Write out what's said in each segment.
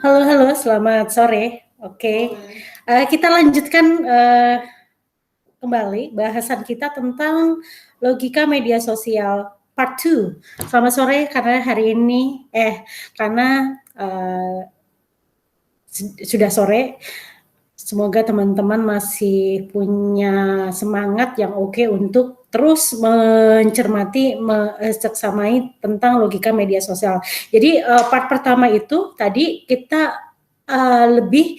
Halo, halo, selamat sore. Oke, kita lanjutkan kembali bahasan kita tentang logika media sosial part 2. Selamat sore karena hari ini, karena sudah sore. Semoga teman-teman masih punya semangat yang oke untuk terus mencermati, seksamai tentang logika media sosial. Jadi part pertama itu tadi kita lebih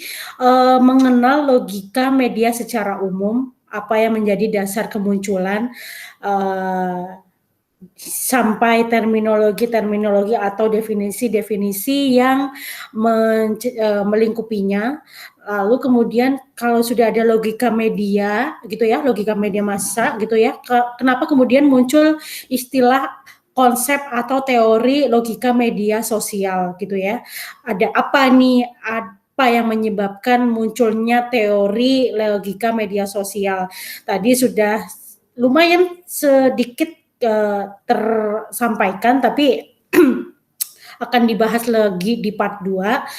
mengenal logika media secara umum, apa yang menjadi dasar kemunculan, sampai terminologi-terminologi atau definisi-definisi yang melingkupinya. Lalu kemudian kalau sudah ada logika media gitu ya, logika media massa gitu ya, kenapa kemudian muncul istilah konsep atau teori logika media sosial gitu ya. Ada apa nih, apa yang menyebabkan munculnya teori logika media sosial. Tadi sudah lumayan sedikit tersampaikan, tapi akan dibahas lagi di part 2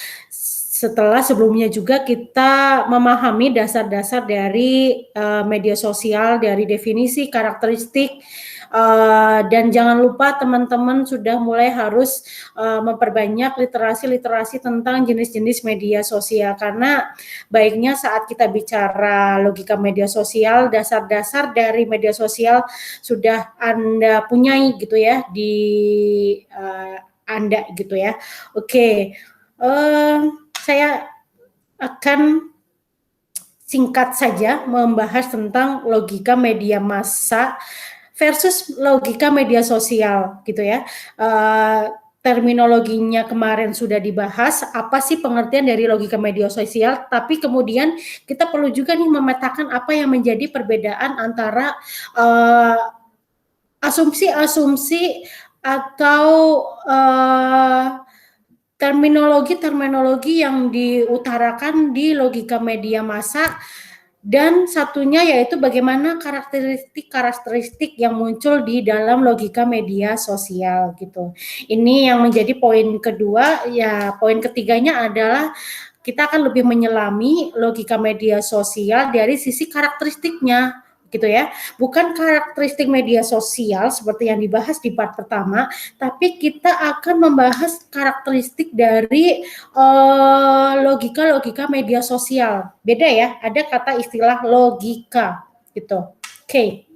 setelah sebelumnya juga kita memahami dasar-dasar dari media sosial, dari definisi, karakteristik, dan jangan lupa teman-teman sudah mulai harus memperbanyak literasi-literasi tentang jenis-jenis media sosial, karena baiknya saat kita bicara logika media sosial, dasar-dasar dari media sosial sudah Anda punyai gitu ya di Anda gitu ya. Oke, saya akan singkat saja membahas tentang logika media massa versus logika media sosial gitu ya. Terminologinya kemarin sudah dibahas, apa sih pengertian dari logika media sosial, tapi kemudian kita perlu juga nih memetakan apa yang menjadi perbedaan antara asumsi-asumsi atau terminologi-terminologi yang diutarakan di logika media massa, dan satunya yaitu bagaimana karakteristik-karakteristik yang muncul di dalam logika media sosial gitu. Ini yang menjadi poin kedua. Ya, poin ketiganya adalah kita akan lebih menyelami logika media sosial dari sisi karakteristiknya gitu ya. Bukan karakteristik media sosial seperti yang dibahas di part pertama, tapi kita akan membahas karakteristik dari logika-logika media sosial. Beda ya, ada kata istilah logika gitu. Oke.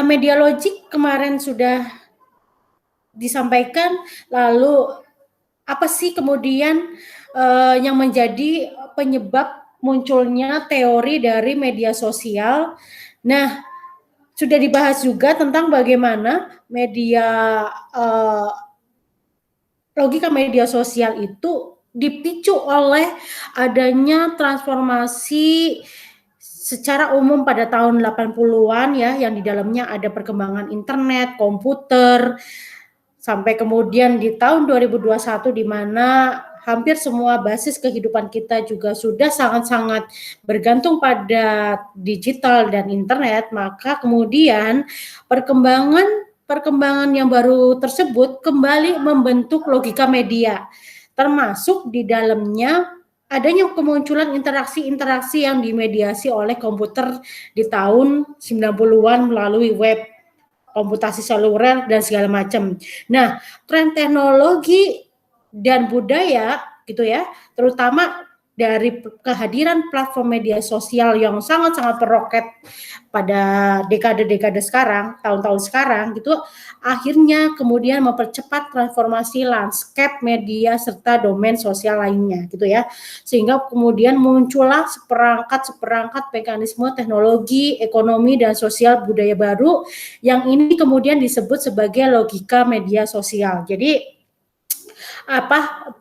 Media logik kemarin sudah disampaikan, lalu apa sih kemudian yang menjadi penyebab munculnya teori dari media sosial? Nah, sudah dibahas juga tentang bagaimana logika media sosial itu dipicu oleh adanya transformasi secara umum pada tahun 80-an ya, yang di dalamnya ada perkembangan internet, komputer, sampai kemudian di tahun 2021 di mana hampir semua basis kehidupan kita juga sudah sangat-sangat bergantung pada digital dan internet, maka kemudian perkembangan yang baru tersebut kembali membentuk logika media, termasuk di dalamnya adanya kemunculan interaksi-interaksi yang dimediasi oleh komputer di tahun 90-an melalui web, komputasi seluler, dan segala macam. Nah, tren teknologi dan budaya gitu ya, terutama dari kehadiran platform media sosial yang sangat-sangat meroket pada dekade-dekade sekarang, tahun-tahun sekarang gitu, akhirnya kemudian mempercepat transformasi landscape media serta domain sosial lainnya gitu ya, sehingga kemudian muncullah seperangkat mekanisme teknologi, ekonomi, dan sosial budaya baru yang ini kemudian disebut sebagai logika media sosial. Jadi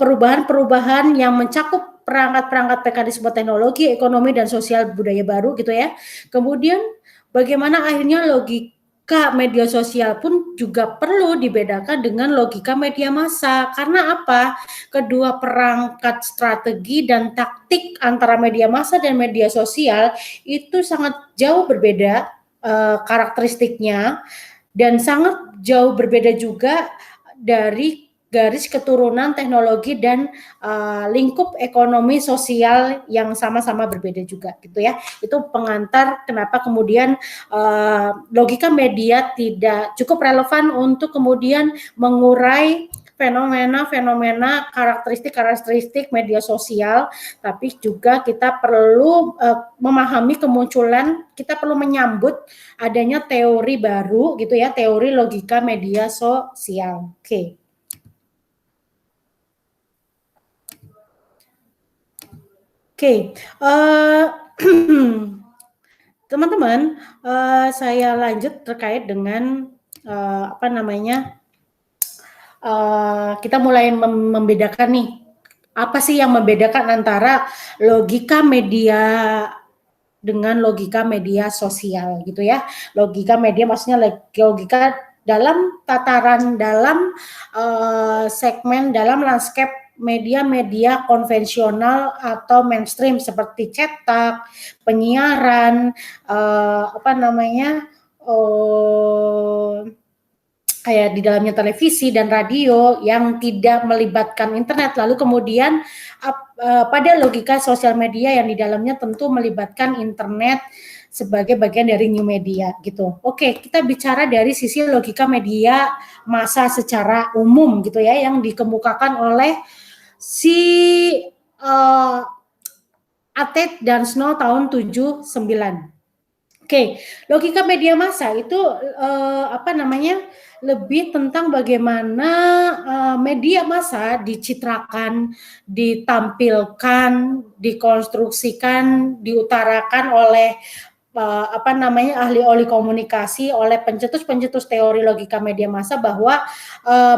perubahan-perubahan yang mencakup perangkat-perangkat mekanisme teknologi, ekonomi, dan sosial budaya baru gitu ya. Kemudian bagaimana akhirnya logika media sosial pun juga perlu dibedakan dengan logika media massa. Karena apa? Kedua perangkat strategi dan taktik antara media massa dan media sosial itu sangat jauh berbeda karakteristiknya, dan sangat jauh berbeda juga dari garis keturunan teknologi dan lingkup ekonomi sosial yang sama-sama berbeda juga gitu ya. Itu pengantar kenapa kemudian logika media tidak cukup relevan untuk kemudian mengurai fenomena-fenomena karakteristik media sosial, tapi juga kita perlu memahami kemunculan, kita perlu menyambut adanya teori baru gitu ya, teori logika media sosial. Oke. Oke, teman-teman, saya lanjut terkait dengan kita mulai membedakan nih, apa sih yang membedakan antara logika media dengan logika media sosial gitu ya. Logika media maksudnya logika dalam tataran, dalam segmen, dalam landscape media-media konvensional atau mainstream seperti cetak, penyiaran, kayak di dalamnya televisi dan radio yang tidak melibatkan internet. Lalu kemudian pada logika sosial media yang di dalamnya tentu melibatkan internet sebagai bagian dari new media gitu. Oke, kita bicara dari sisi logika media massa secara umum gitu ya, yang dikemukakan oleh si Atet dan Snow tahun 79. Oke, logika media massa itu lebih tentang bagaimana media massa dicitrakan, ditampilkan, dikonstruksikan, diutarakan oleh ahli komunikasi, oleh pencetus teori logika media massa, bahwa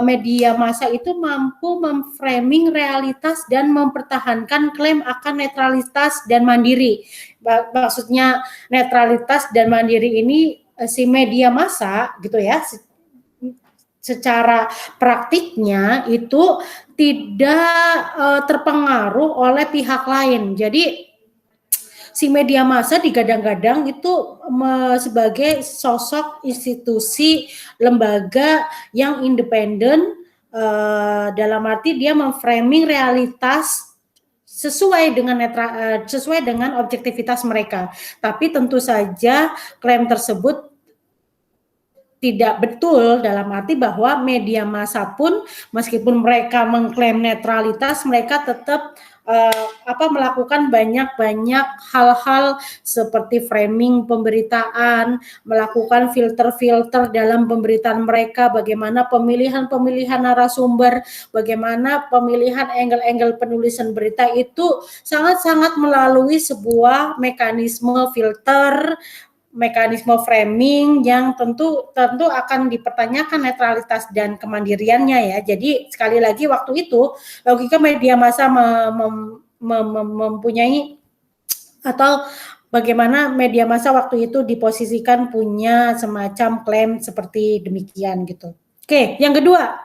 media massa itu mampu memframing realitas dan mempertahankan klaim akan netralitas dan mandiri. Maksudnya netralitas dan mandiri ini si media massa gitu ya, secara praktiknya itu tidak terpengaruh oleh pihak lain. Jadi si media massa digadang-gadang itu sebagai sosok institusi lembaga yang independen, dalam arti dia memframing realitas sesuai dengan objektivitas mereka. Tapi tentu saja klaim tersebut tidak betul, dalam arti bahwa media massa pun meskipun mereka mengklaim netralitas, mereka tetap melakukan banyak hal-hal seperti framing pemberitaan, melakukan filter-filter dalam pemberitaan mereka, bagaimana pemilihan narasumber, bagaimana pemilihan angle-angle penulisan berita itu sangat-sangat melalui sebuah mekanisme filter, mekanisme framing yang tentu akan dipertanyakan netralitas dan kemandiriannya ya. Jadi sekali lagi waktu itu logika media massa mempunyai, atau bagaimana media massa waktu itu diposisikan punya semacam klaim seperti demikian gitu. Oke, yang kedua,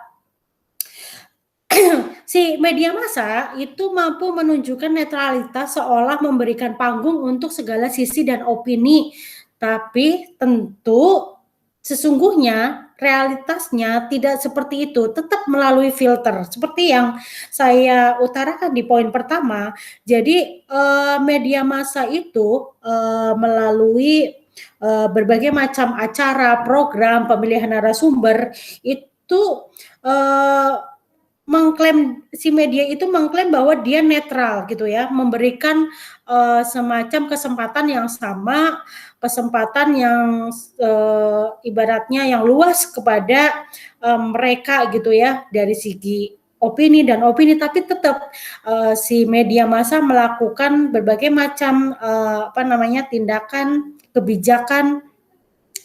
si media massa itu mampu menunjukkan netralitas seolah memberikan panggung untuk segala sisi dan opini. Tapi tentu sesungguhnya realitasnya tidak seperti itu, tetap melalui filter. Seperti yang saya utarakan di poin pertama, jadi media massa itu melalui berbagai macam acara, program, pemilihan narasumber, itu mengklaim, si media itu mengklaim bahwa dia netral gitu ya, memberikan semacam kesempatan yang sama, kesempatan yang ibaratnya yang luas kepada mereka gitu ya, dari segi opini, tapi tetap si media massa melakukan berbagai macam tindakan, kebijakan,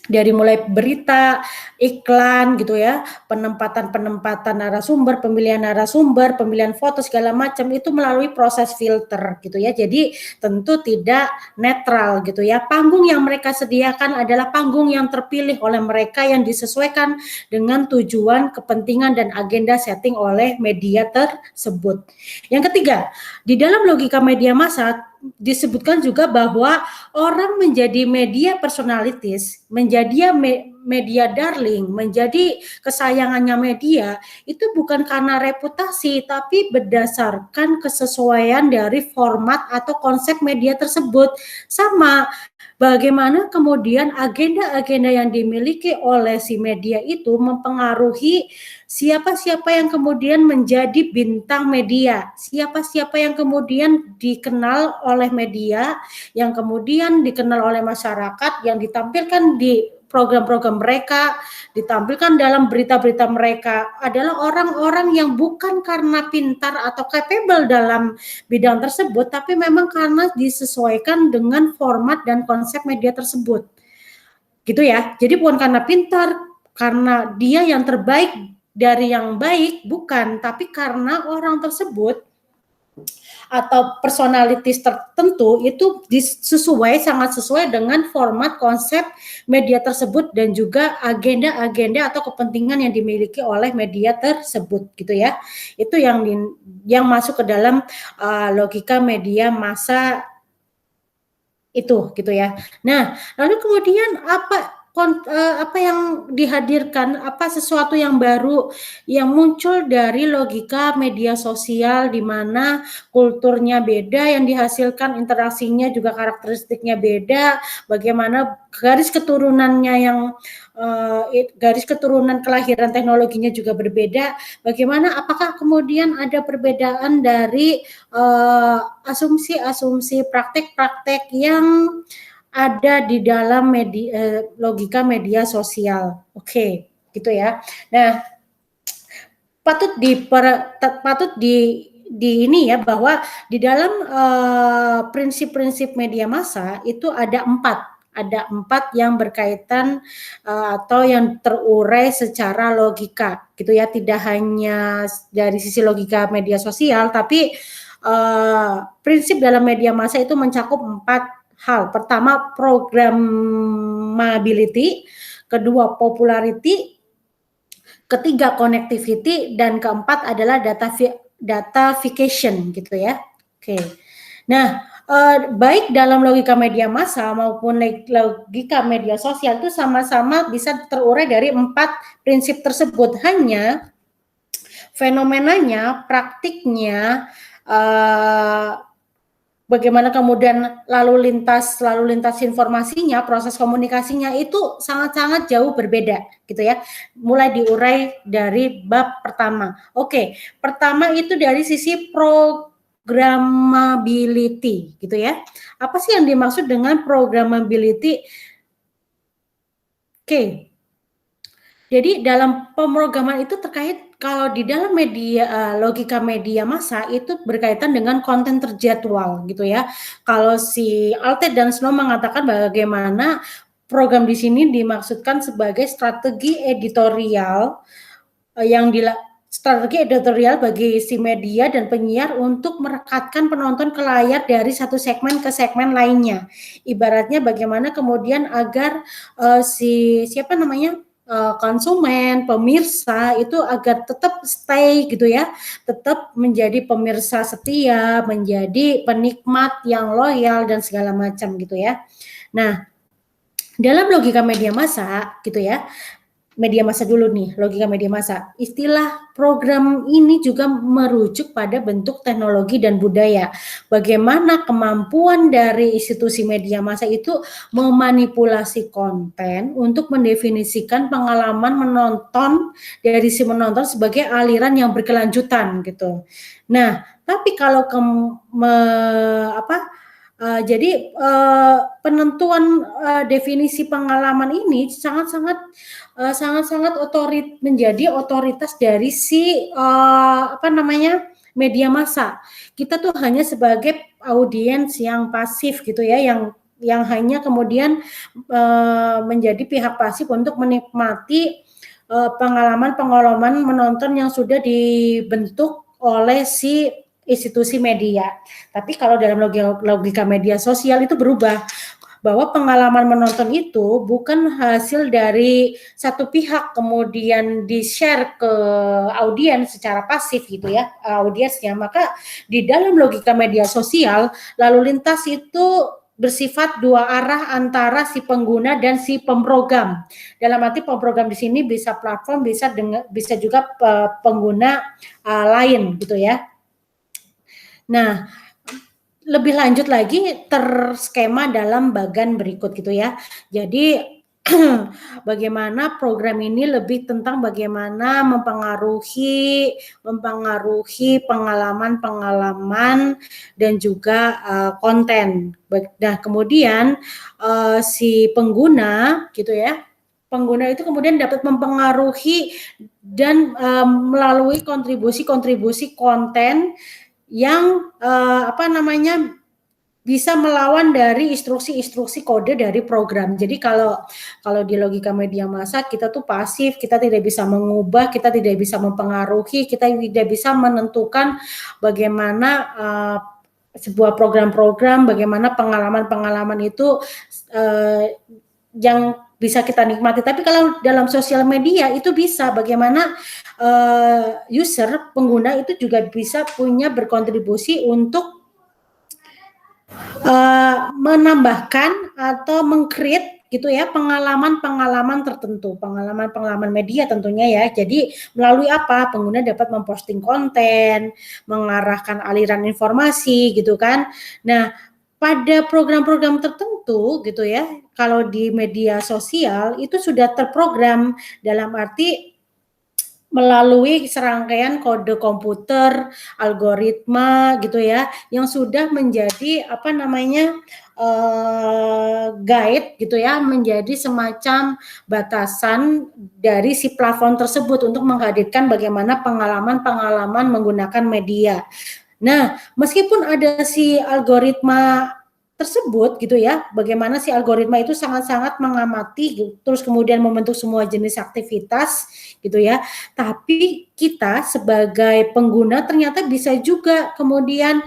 dari mulai berita, iklan gitu ya, penempatan narasumber, pemilihan foto segala macam itu melalui proses filter gitu ya. Jadi tentu tidak netral gitu ya. Panggung yang mereka sediakan adalah panggung yang terpilih oleh mereka, yang disesuaikan dengan tujuan, kepentingan dan agenda setting oleh media tersebut. Yang ketiga, di dalam logika media massa disebutkan juga bahwa orang menjadi media personalities, menjadi media darling, menjadi kesayangannya media, itu bukan karena reputasi, tapi berdasarkan kesesuaian dari format atau konsep media tersebut. Sama bagaimana kemudian agenda-agenda yang dimiliki oleh si media itu mempengaruhi siapa-siapa yang kemudian menjadi bintang media, siapa-siapa yang kemudian dikenal oleh media, yang kemudian dikenal oleh masyarakat, yang ditampilkan di program-program mereka, ditampilkan dalam berita-berita mereka adalah orang-orang yang bukan karena pintar atau capable dalam bidang tersebut, tapi memang karena disesuaikan dengan format dan konsep media tersebut. Gitu ya. Jadi bukan karena pintar, karena dia yang terbaik dari yang baik, bukan, tapi karena orang tersebut atau personalities tertentu itu sangat sesuai dengan format konsep media tersebut dan juga agenda-agenda atau kepentingan yang dimiliki oleh media tersebut gitu ya. Itu yang masuk ke dalam logika media massa itu gitu ya. Nah, lalu kemudian apa yang dihadirkan, apa sesuatu yang baru yang muncul dari logika media sosial di mana kulturnya beda, yang dihasilkan interaksinya juga karakteristiknya beda, bagaimana garis keturunannya yang garis keturunan kelahiran teknologinya juga berbeda, bagaimana apakah kemudian ada perbedaan dari asumsi-asumsi praktek-praktek yang ada di dalam logika media sosial. Oke, gitu ya. Nah, patut di ini ya, bahwa di dalam prinsip-prinsip media massa itu ada empat yang berkaitan atau yang terurai secara logika gitu ya, tidak hanya dari sisi logika media sosial, tapi prinsip dalam media massa itu mencakup 4 hal. Pertama, programmability, kedua popularity, ketiga connectivity, dan keempat adalah datafication gitu ya. Oke. Nah, baik dalam logika media massa maupun logika media sosial itu sama-sama bisa terurai dari 4 prinsip tersebut. Hanya fenomenanya, praktiknya, bagaimana kemudian lalu lintas informasinya, proses komunikasinya itu sangat-sangat jauh berbeda gitu ya. Mulai diurai dari bab pertama. Oke, pertama itu dari sisi programmability gitu ya. Apa sih yang dimaksud dengan programmability? Oke. Jadi dalam pemrograman itu terkait, kalau di dalam media logika media massa itu berkaitan dengan konten terjadwal gitu ya. Kalau si Alted dan Snow mengatakan bagaimana program di sini dimaksudkan sebagai strategi editorial strategi editorial bagi si media dan penyiar untuk merekatkan penonton ke layar dari satu segmen ke segmen lainnya. Ibaratnya bagaimana kemudian agar konsumen, pemirsa itu agar tetap stay gitu ya, tetap menjadi pemirsa setia, menjadi penikmat yang loyal dan segala macam gitu ya. Nah, dalam logika media massa gitu ya, media massa dulu nih, logika media massa. Istilah program ini juga merujuk pada bentuk teknologi dan budaya. Bagaimana kemampuan dari institusi media massa itu memanipulasi konten untuk mendefinisikan pengalaman menonton dari si menonton sebagai aliran yang berkelanjutan gitu. Nah, tapi kalau jadi penentuan definisi pengalaman ini sangat-sangat menjadi otoritas dari si media massa. Kita tuh hanya sebagai audiens yang pasif gitu ya, yang hanya kemudian menjadi pihak pasif untuk menikmati pengalaman menonton yang sudah dibentuk oleh si institusi media. Tapi kalau dalam logika media sosial itu berubah, bahwa pengalaman menonton itu bukan hasil dari satu pihak kemudian di-share ke audiens secara pasif gitu ya, audiensnya. Maka di dalam logika media sosial, lalu lintas itu bersifat dua arah antara si pengguna dan si pemrogram. Dalam arti pemrogram di sini bisa platform, bisa juga pengguna lain gitu ya. Nah, lebih lanjut lagi terskema dalam bagan berikut gitu ya. Jadi bagaimana program ini lebih tentang bagaimana mempengaruhi pengalaman-pengalaman dan juga konten. Nah, kemudian si pengguna gitu ya. Pengguna itu kemudian dapat mempengaruhi dan melalui kontribusi-kontribusi konten yang bisa melawan dari instruksi-instruksi kode dari program. Jadi kalau di logika media massa kita tuh pasif, kita tidak bisa mengubah, kita tidak bisa mempengaruhi, kita tidak bisa menentukan bagaimana sebuah program-program, bagaimana pengalaman-pengalaman itu yang bisa kita nikmati. Tapi kalau dalam sosial media itu bisa bagaimana user, pengguna itu juga bisa punya berkontribusi untuk menambahkan atau meng-create gitu ya pengalaman-pengalaman tertentu, pengalaman-pengalaman media tentunya ya. Jadi melalui apa? Pengguna dapat memposting konten, mengarahkan aliran informasi gitu kan. Nah, pada program-program tertentu gitu ya, kalau di media sosial itu sudah terprogram dalam arti melalui serangkaian kode komputer, algoritma gitu ya, yang sudah menjadi guide gitu ya, menjadi semacam batasan dari si platform tersebut untuk menghadirkan bagaimana pengalaman-pengalaman menggunakan media. Nah, meskipun ada si algoritma tersebut gitu ya, bagaimana si algoritma itu sangat-sangat mengamati terus kemudian membentuk semua jenis aktivitas gitu ya. Tapi kita sebagai pengguna ternyata bisa juga kemudian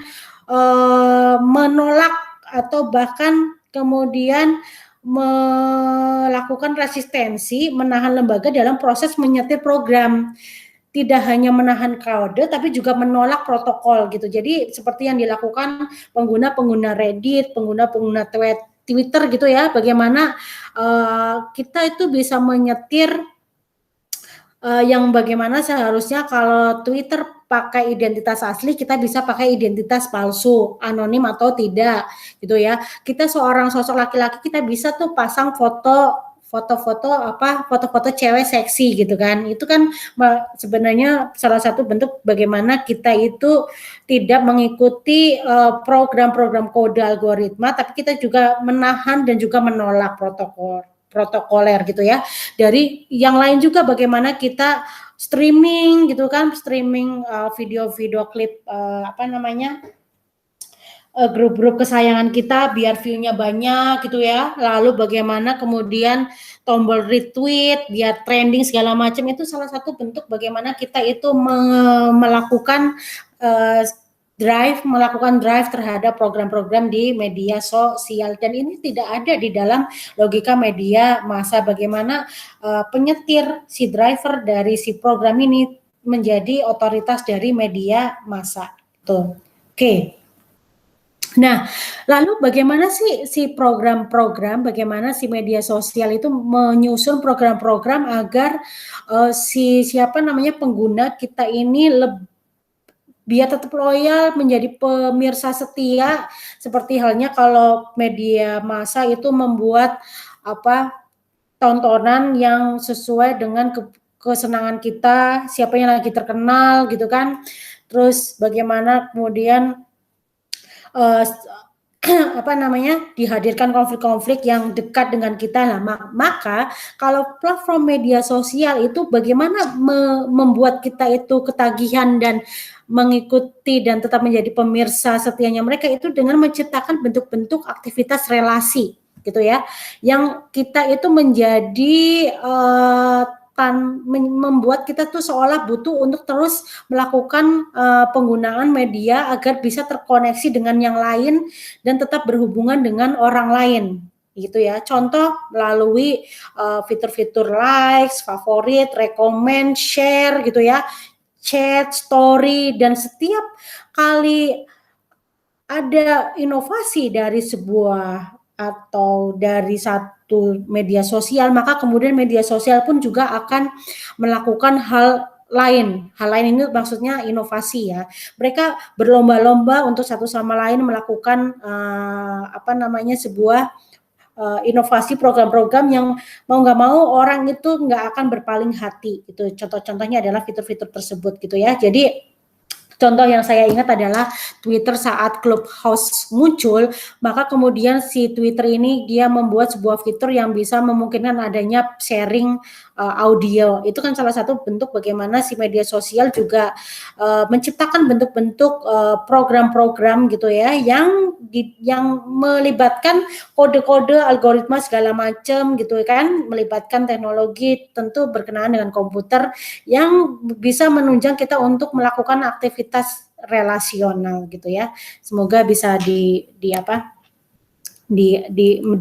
menolak atau bahkan kemudian melakukan resistensi, menahan lembaga dalam proses menyetir program. Tidak hanya menahan kode, tapi juga menolak protokol gitu. Jadi seperti yang dilakukan pengguna-pengguna Reddit, pengguna-pengguna Twitter gitu ya, bagaimana kita itu bisa menyetir yang bagaimana seharusnya kalau Twitter pakai identitas asli, kita bisa pakai identitas palsu, anonim atau tidak, gitu ya. Kita seorang sosok laki-laki, kita bisa tuh pasang foto-foto cewek seksi gitu kan. Itu kan sebenarnya salah satu bentuk bagaimana kita itu tidak mengikuti program-program kode algoritma, tapi kita juga menahan dan juga menolak protokoler gitu ya. Dari yang lain juga bagaimana kita streaming gitu kan, streaming video-video klip grup-grup kesayangan kita biar view-nya banyak gitu ya. Lalu bagaimana kemudian tombol retweet biar trending segala macam, itu salah satu bentuk bagaimana kita itu melakukan drive terhadap program-program di media sosial, dan ini tidak ada di dalam logika media massa bagaimana penyetir si driver dari si program ini menjadi otoritas dari media massa. Tuh. Oke. Nah, lalu bagaimana sih si program-program, bagaimana si media sosial itu menyusun program-program agar pengguna kita ini biar tetap loyal menjadi pemirsa setia, seperti halnya kalau media massa itu membuat tontonan yang sesuai dengan kesenangan kita, siapa yang lagi terkenal gitu kan. Terus bagaimana kemudian dihadirkan konflik-konflik yang dekat dengan kita. Nah, maka kalau platform media sosial itu bagaimana membuat kita itu ketagihan dan mengikuti dan tetap menjadi pemirsa setianya mereka, itu dengan menciptakan bentuk-bentuk aktivitas relasi gitu ya, yang kita itu menjadi membuat kita tuh seolah butuh untuk terus melakukan penggunaan media agar bisa terkoneksi dengan yang lain dan tetap berhubungan dengan orang lain gitu ya. Contoh melalui fitur-fitur likes, favorit, recommend, share gitu ya, chat, story, dan setiap kali ada inovasi dari sebuah atau dari satu media sosial, maka kemudian media sosial pun juga akan melakukan hal lain. Hal lain ini maksudnya inovasi ya. Mereka berlomba-lomba untuk satu sama lain melakukan sebuah inovasi program-program yang mau nggak mau orang itu nggak akan berpaling hati. Itu contoh-contohnya adalah fitur-fitur tersebut gitu ya. Jadi contoh yang saya ingat adalah Twitter saat Clubhouse muncul, maka kemudian si Twitter ini dia membuat sebuah fitur yang bisa memungkinkan adanya sharing audio. Itu kan salah satu bentuk bagaimana si media sosial juga menciptakan bentuk-bentuk program-program gitu ya yang melibatkan kode-kode algoritma segala macam gitu kan, melibatkan teknologi tentu berkenaan dengan komputer yang bisa menunjang kita untuk melakukan aktivitas relasional gitu ya. Semoga bisa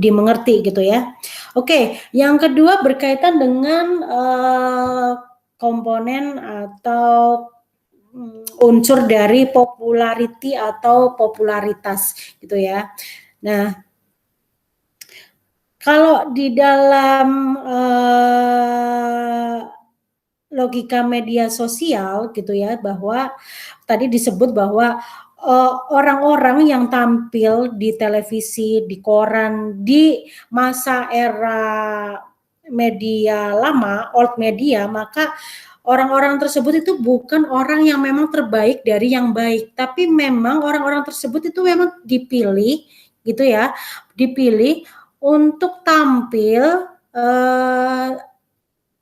dimengerti gitu ya. Oke, yang kedua berkaitan dengan komponen atau unsur dari popularity atau popularitas gitu ya. Nah, kalau di dalam logika media sosial gitu ya, bahwa tadi disebut bahwa orang-orang yang tampil di televisi, di koran, di masa era media lama, old media, maka orang-orang tersebut itu bukan orang yang memang terbaik dari yang baik, tapi memang orang-orang tersebut itu memang dipilih gitu ya, dipilih untuk tampil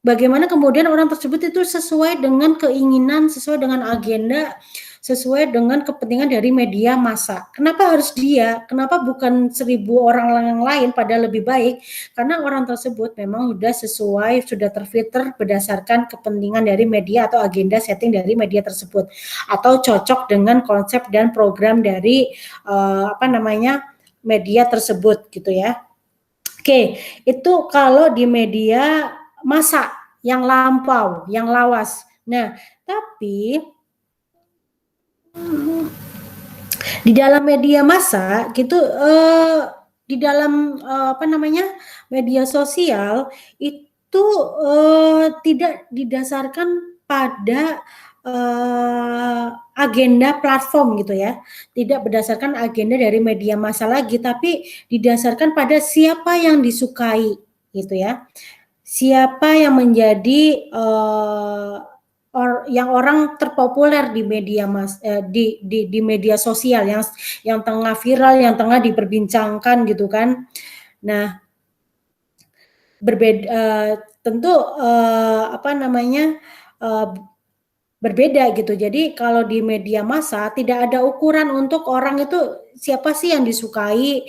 bagaimana kemudian orang tersebut itu sesuai dengan keinginan, sesuai dengan agenda, sesuai dengan kepentingan dari media massa. Kenapa harus dia? Kenapa bukan 1.000 orang yang lain padahal lebih baik? Karena orang tersebut memang sudah sesuai, sudah terfilter berdasarkan kepentingan dari media atau agenda setting dari media tersebut, atau cocok dengan konsep dan program dari media tersebut gitu ya. Oke, itu kalau di media massa yang lampau, yang lawas. Nah, tapi di dalam media massa gitu, di dalam media sosial itu tidak didasarkan pada agenda platform gitu ya, tidak berdasarkan agenda dari media massa lagi, tapi didasarkan pada siapa yang disukai gitu ya, siapa yang menjadi yang orang terpopuler di media di media sosial yang tengah viral, yang tengah diperbincangkan gitu kan. Nah, berbeda tentu berbeda gitu. Jadi kalau di media massa tidak ada ukuran untuk orang itu siapa sih yang disukai,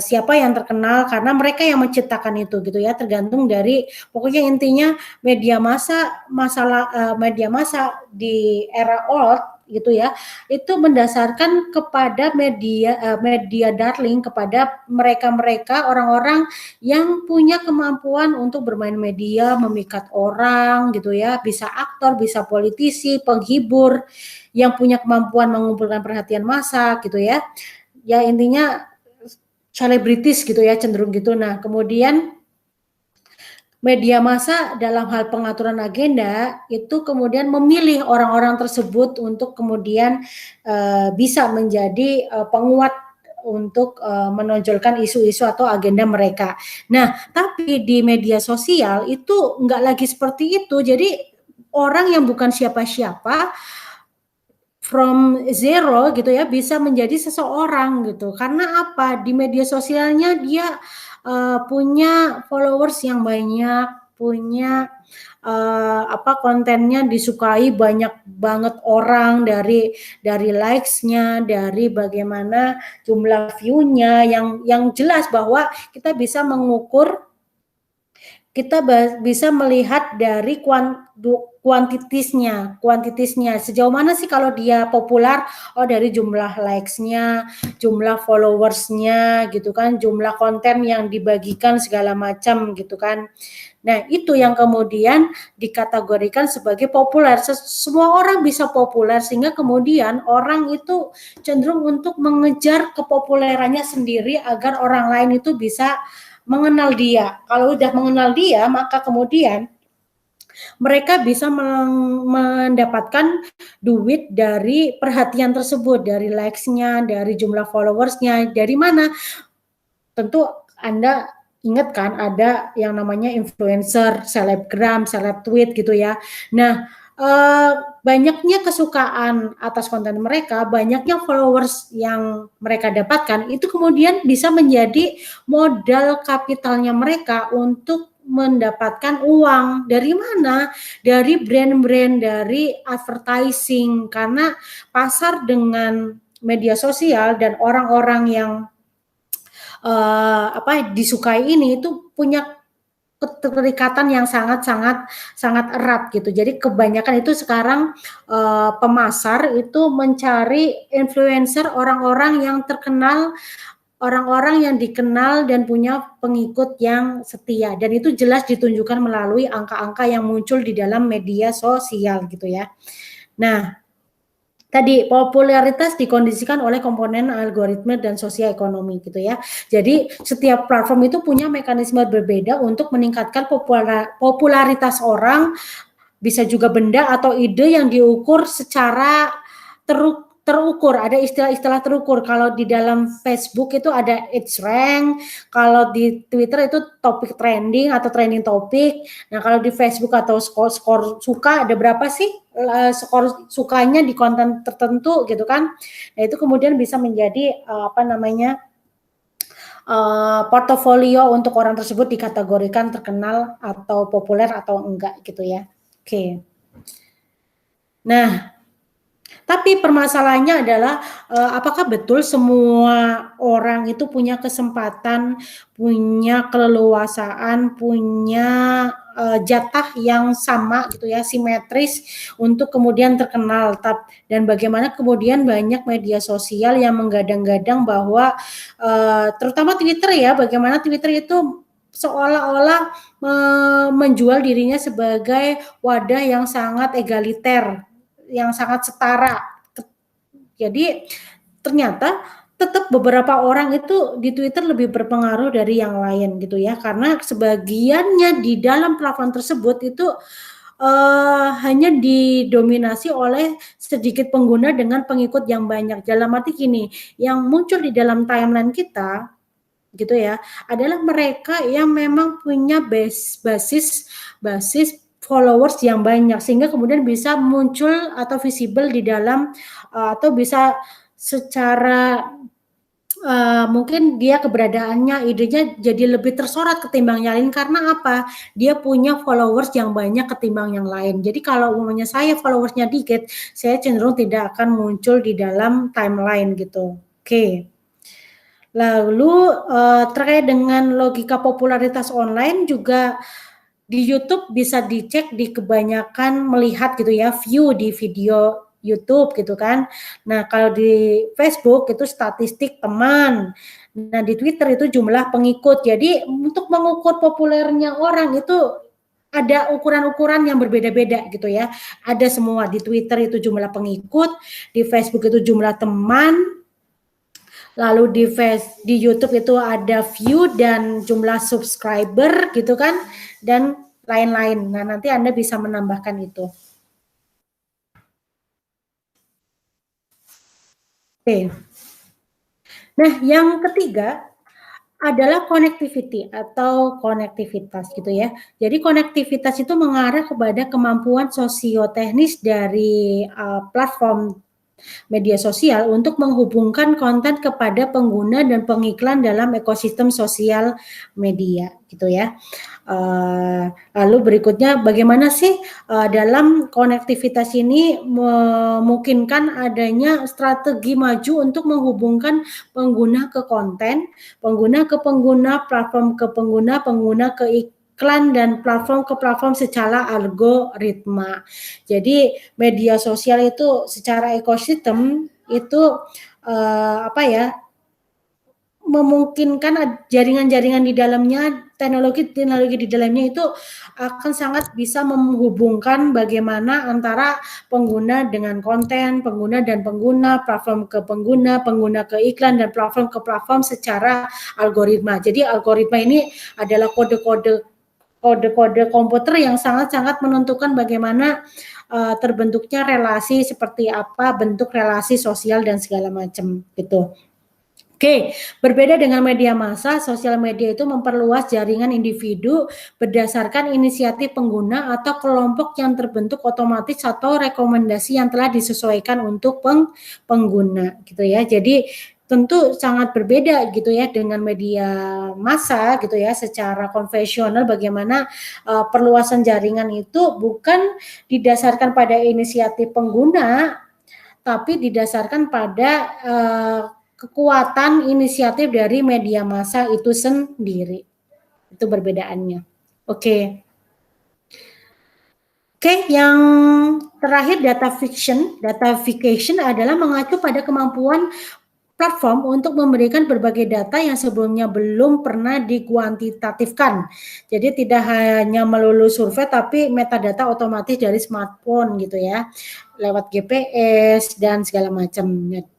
siapa yang terkenal, karena mereka yang menciptakan itu gitu ya, tergantung dari pokoknya intinya media massa media massa di era old gitu ya, itu mendasarkan kepada media darling, kepada mereka orang-orang yang punya kemampuan untuk bermain media, memikat orang gitu ya, bisa aktor, bisa politisi, penghibur, yang punya kemampuan mengumpulkan perhatian massa gitu ya. Ya intinya selebritis gitu ya, cenderung gitu. Nah, kemudian media massa dalam hal pengaturan agenda itu kemudian memilih orang-orang tersebut untuk kemudian bisa menjadi penguat untuk menonjolkan isu-isu atau agenda mereka. Nah, tapi di media sosial itu enggak lagi seperti itu. Jadi orang yang bukan siapa-siapa from zero gitu ya bisa menjadi seseorang gitu. Karena apa? Di media sosialnya dia punya followers yang banyak, punya kontennya disukai banyak banget orang, dari likes-nya, dari bagaimana jumlah view-nya, yang jelas bahwa kita bisa mengukur kita bisa melihat dari kuantitasnya sejauh mana sih kalau dia populer. Oh, dari jumlah likes-nya, jumlah followers-nya gitu kan, jumlah konten yang dibagikan segala macam gitu kan. Nah, itu yang kemudian dikategorikan sebagai populer. Semua orang bisa populer, sehingga kemudian orang itu cenderung untuk mengejar kepopulerannya sendiri agar orang lain itu bisa mengenal dia. Kalau udah mengenal dia, maka kemudian mereka bisa mendapatkan duit dari perhatian tersebut, dari likes-nya, dari jumlah followers-nya. Dari mana? Tentu Anda ingat kan ada yang namanya influencer, selebgram, seleb tweet gitu ya. Nah, banyaknya kesukaan atas konten mereka, banyaknya followers yang mereka dapatkan, itu kemudian bisa menjadi modal kapitalnya mereka untuk mendapatkan uang. Dari mana? Dari brand-brand, dari advertising, karena pasar dengan media sosial dan orang-orang yang disukai ini itu punya keterikatan yang sangat erat gitu. Jadi kebanyakan itu sekarang pemasar itu mencari influencer, orang-orang yang terkenal, orang-orang yang dikenal dan punya pengikut yang setia, dan itu jelas ditunjukkan melalui angka-angka yang muncul di dalam media sosial gitu ya. Nah, tadi popularitas dikondisikan oleh komponen algoritma dan sosial ekonomi gitu ya. Jadi setiap platform itu punya mekanisme berbeda untuk meningkatkan popularitas orang, bisa juga benda atau ide yang diukur secara terukur. Ada istilah-istilah terukur. Kalau di dalam Facebook itu ada age rank, kalau di Twitter itu topik trending atau trending topik. Nah, kalau di Facebook atau skor suka ada berapa sih skor sukanya di konten tertentu gitu kan. Nah, itu kemudian bisa menjadi portofolio untuk orang tersebut dikategorikan terkenal atau populer atau enggak gitu ya. Oke. Nah, tapi permasalahannya adalah apakah betul semua orang itu punya kesempatan, punya keleluasaan, punya jatah yang sama gitu ya, simetris untuk kemudian terkenal. Dan bagaimana kemudian banyak media sosial yang menggadang-gadang bahwa terutama Twitter ya, bagaimana Twitter itu seolah-olah menjual dirinya sebagai wadah yang sangat egaliter, yang sangat setara. Jadi ternyata tetap beberapa orang itu di Twitter lebih berpengaruh dari yang lain gitu ya, karena sebagiannya di dalam platform tersebut itu hanya didominasi oleh sedikit pengguna dengan pengikut yang banyak. Dalam arti gini, yang muncul di dalam timeline kita gitu ya, adalah mereka yang memang punya basis followers yang banyak, sehingga kemudian bisa muncul atau visible di dalam atau bisa secara mungkin dia keberadaannya, idenya jadi lebih tersorot ketimbang yang lain. Karena apa? Dia punya followers yang banyak ketimbang yang lain. Jadi kalau umumnya saya followersnya dikit, saya cenderung tidak akan muncul di dalam timeline gitu. Oke. Lalu terkait dengan logika popularitas online juga di YouTube bisa dicek di kebanyakan melihat gitu ya, view di video YouTube gitu kan. Nah, kalau di Facebook itu statistik teman. Nah, di Twitter itu jumlah pengikut. Jadi untuk mengukur populernya orang itu ada ukuran-ukuran yang berbeda-beda gitu ya. Ada semua. Di Twitter itu jumlah pengikut, di Facebook itu jumlah teman, lalu di YouTube itu ada view dan jumlah subscriber gitu kan, dan lain-lain. Nah, nanti Anda bisa menambahkan itu. Oke. Nah, yang ketiga adalah connectivity atau konektivitas gitu ya. Jadi konektivitas itu mengarah kepada kemampuan sosioteknis dari platform media sosial untuk menghubungkan konten kepada pengguna dan pengiklan dalam ekosistem sosial media gitu ya. Lalu berikutnya bagaimana sih dalam konektivitas ini memungkinkan adanya strategi maju untuk menghubungkan pengguna ke konten, pengguna ke pengguna, platform ke pengguna, pengguna ke iklan dan platform ke platform secara algoritma. Jadi media sosial itu secara ekosistem itu memungkinkan jaringan-jaringan di dalamnya, teknologi di dalamnya itu akan sangat bisa menghubungkan bagaimana antara pengguna dengan konten, pengguna dan pengguna, platform ke pengguna, pengguna ke iklan, dan platform ke platform secara algoritma. Jadi algoritma ini adalah kode-kode komputer yang sangat-sangat menentukan bagaimana terbentuknya relasi, seperti apa bentuk relasi sosial dan segala macam gitu. Oke, berbeda dengan media massa, sosial media itu memperluas jaringan individu berdasarkan inisiatif pengguna atau kelompok yang terbentuk otomatis atau rekomendasi yang telah disesuaikan untuk pengguna gitu ya. Jadi tentu sangat berbeda gitu ya dengan media massa gitu ya, secara konvensional bagaimana perluasan jaringan itu bukan didasarkan pada inisiatif pengguna, tapi didasarkan pada kekuatan inisiatif dari media massa itu sendiri. Itu perbedaannya. Oke, yang terakhir data fiction. Datafication adalah mengacu pada kemampuan platform untuk memberikan berbagai data yang sebelumnya belum pernah dikuantitatifkan. Jadi tidak hanya melulu survei, tapi metadata otomatis dari smartphone gitu ya, lewat GPS dan segala macam.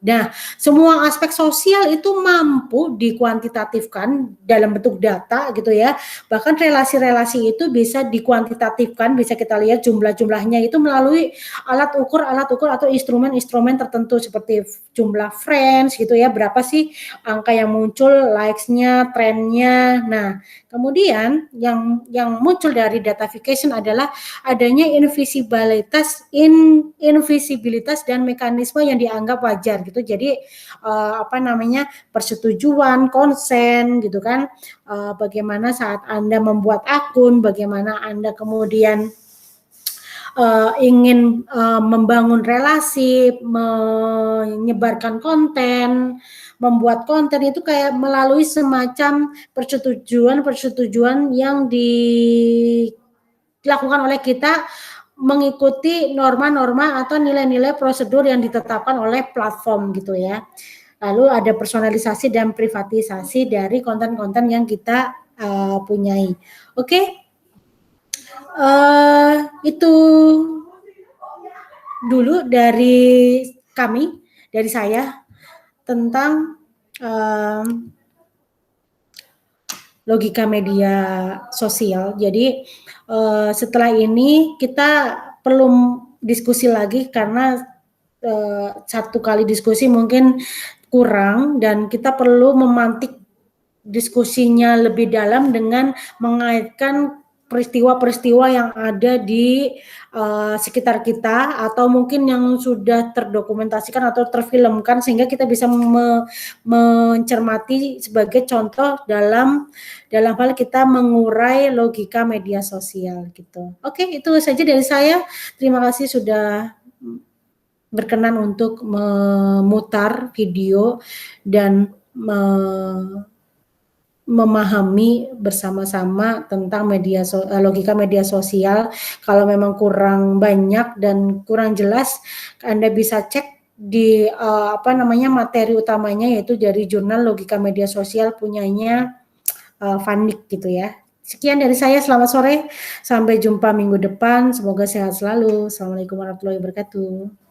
Nah, semua aspek sosial itu mampu dikuantitatifkan dalam bentuk data gitu ya. Bahkan relasi-relasi itu bisa dikuantitatifkan, bisa kita lihat jumlah-jumlahnya itu melalui alat ukur atau instrumen-instrumen tertentu seperti jumlah friends gitu ya, berapa sih angka yang muncul, likes-nya, trennya. Nah, kemudian yang muncul dari datafication adalah adanya invisibilitas dan mekanisme yang dianggap wajar gitu. Jadi persetujuan, konsen gitu kan. Bagaimana saat Anda membuat akun, bagaimana Anda kemudian ingin membangun relasi, menyebarkan konten, membuat konten itu kayak melalui semacam persetujuan yang dilakukan oleh kita mengikuti norma-norma atau nilai-nilai prosedur yang ditetapkan oleh platform gitu ya. Lalu ada personalisasi dan privatisasi dari konten-konten yang kita punyai. Oke. Itu dulu dari saya tentang logika media sosial. Jadi setelah ini kita perlu diskusi lagi karena satu kali diskusi mungkin kurang dan kita perlu memantik diskusinya lebih dalam dengan mengaitkan peristiwa-peristiwa yang ada di sekitar kita atau mungkin yang sudah terdokumentasikan atau terfilmkan sehingga kita bisa mencermati sebagai contoh dalam hal kita mengurai logika media sosial gitu. Oke, itu saja dari saya. Terima kasih sudah berkenan untuk memutar video dan memahami bersama-sama tentang logika media sosial. Kalau memang kurang banyak dan kurang jelas, Anda bisa cek di materi utamanya, yaitu dari jurnal logika media sosial punyanya Vanik gitu ya. Sekian dari saya, selamat sore, sampai jumpa minggu depan, semoga sehat selalu. Assalamualaikum warahmatullahi wabarakatuh.